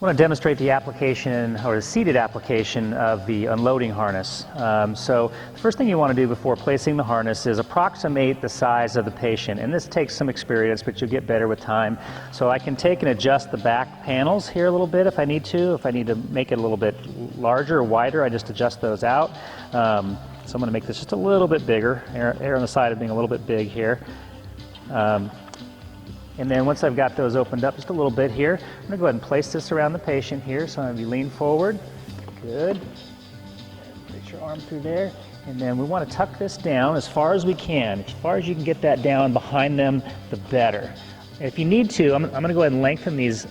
I want to demonstrate the application or the seated application of the unloading harness. So the first thing you want to do before placing the harness is approximate the size of the patient, and this takes some experience, but you'll get better with time. So I can take and adjust the back panels here a little bit if I need to. If I need to make it a little bit larger or wider, I just adjust those out. So I'm going to make this just a little bit bigger, err on the side of being a little bit big here. And then once I've got those opened up just a little bit here, I'm going to go ahead and place this around the patient here. So I'm going to be lean forward. Good. Get your arm through there. And then we want to tuck this down as far as we can. As far as you can get that down behind them, the better. And if you need to, I'm going to go ahead and lengthen these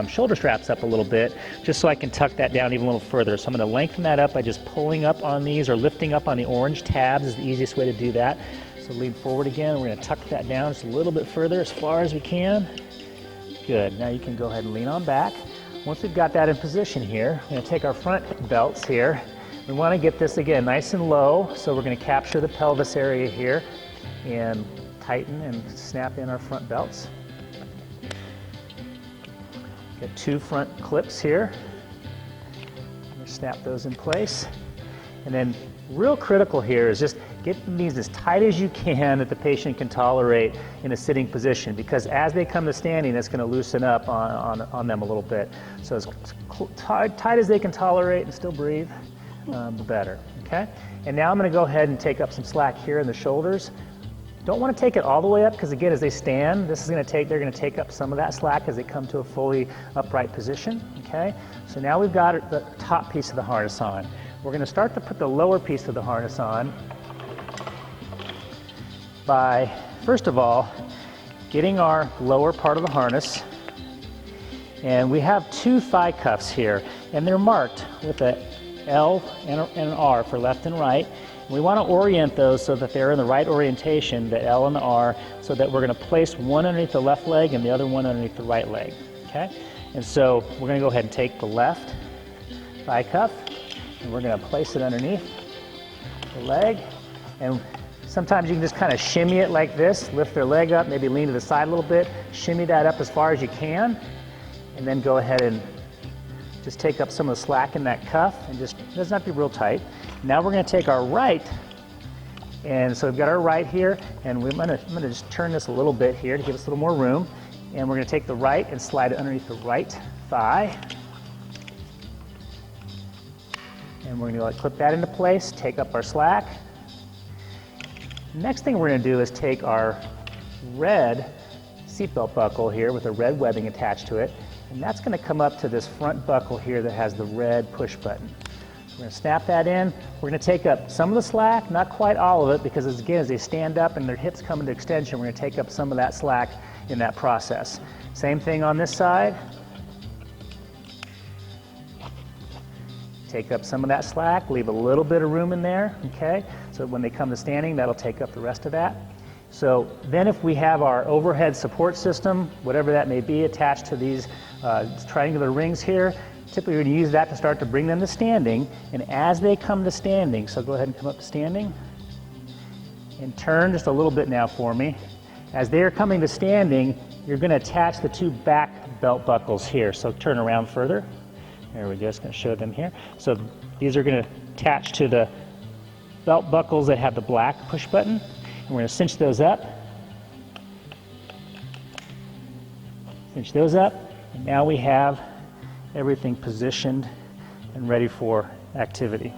shoulder straps up a little bit, just so I can tuck that down even a little further. So I'm going to lengthen that up by just pulling up on these or lifting up on the orange tabs is the easiest way to do that. So lean forward again. We're going to tuck that down just a little bit further as far as we can. Good. Now you can go ahead and lean on back. Once we've got that in position here, we're going to take our front belts here. We want to get this again nice and low, so we're going to capture the pelvis area here and tighten and snap in our front belts. Got two front clips here. Snap those in place. And then real critical here is just getting these as tight as you can that the patient can tolerate in a sitting position, because as they come to standing, it's going to loosen up on them a little bit. So as tight as they can tolerate and still breathe, the better. Okay? And now I'm going to go ahead and take up some slack here in the shoulders. Don't want to take it all the way up, because again, as they stand, they're going to take up some of that slack as they come to a fully upright position. Okay? So now we've got the top piece of the harness on. We're going to start to put the lower piece of the harness on by, first of all, getting our lower part of the harness. And we have two thigh cuffs here, and they're marked with a L and an R for left and right. And we want to orient those so that they're in the right orientation, the L and the R, so that we're going to place one underneath the left leg and the other one underneath the right leg. Okay? And so we're going to go ahead and take the left thigh cuff, and we're going to place it underneath the leg. And sometimes you can just kind of shimmy it like this, lift their leg up, maybe lean to the side a little bit, shimmy that up as far as you can, and then go ahead and just take up some of the slack in that cuff, and just, it doesn't have to be real tight. Now we're going to take our right, and so we've got our right here, and I'm going to just turn this a little bit here to give us a little more room, and we're going to take the right and slide it underneath the right thigh. And we're going to clip that into place, take up our slack. Next thing we're going to do is take our red seatbelt buckle here with a red webbing attached to it, and that's going to come up to this front buckle here that has the red push button. So we're going to snap that in. We're going to take up some of the slack, not quite all of it, because again, as they stand up and their hips come into extension, we're going to take up some of that slack in that process. Same thing on this side. Take up some of that slack, leave a little bit of room in there, okay? So when they come to standing, that'll take up the rest of that. So then if we have our overhead support system, whatever that may be, attached to these triangular rings here, typically we're going to use that to start to bring them to standing. And as they come to standing, so go ahead and come up to standing, and turn just a little bit now for me. As they're coming to standing, you're going to attach the two back belt buckles here. So turn around further. There we go, just going to show them here. So these are going to attach to the belt buckles that have the black push button. And we're going to cinch those up. Cinch those up. And now we have everything positioned and ready for activity.